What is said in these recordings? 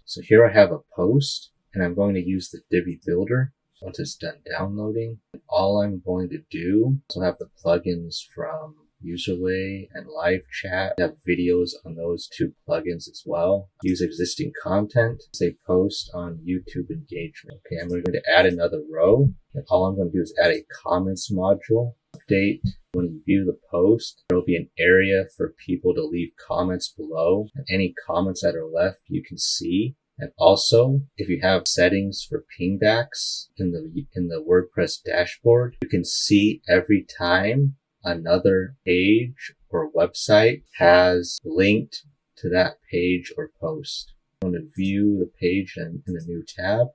So here I have a post, and I'm going to use the Divi builder. Once it's done downloading, all I'm going to do is have the plugins from Userway and Live Chat. I have videos on those two plugins as well. Use existing content, say post on YouTube engagement. Okay, I'm going to add another row. And all I'm going to do is add a comments module. Update. When you view the post, there will be an area for people to leave comments below. And any comments that are left, you can see. And also, if you have settings for pingbacks in the WordPress dashboard, you can see every time another page or website has linked to that page or post. I'm going to view the page in the new tab.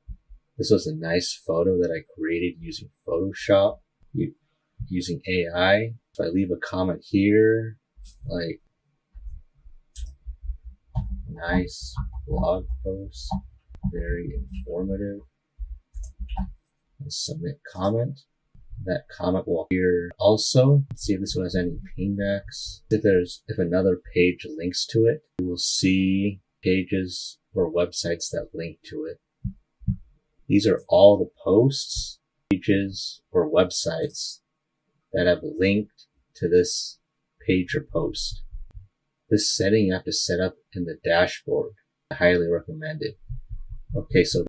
This was a nice photo that I created using Photoshop, using AI. If I leave a comment here, like nice blog post, very informative, and submit comment. That comment will appear also. Let's see if this one has any pingbacks. If another page links to it, you will see pages or websites that link to it. These are all the posts, pages, or websites that have linked to this page or post. This setting you have to set up in the dashboard. I highly recommend it. Okay, so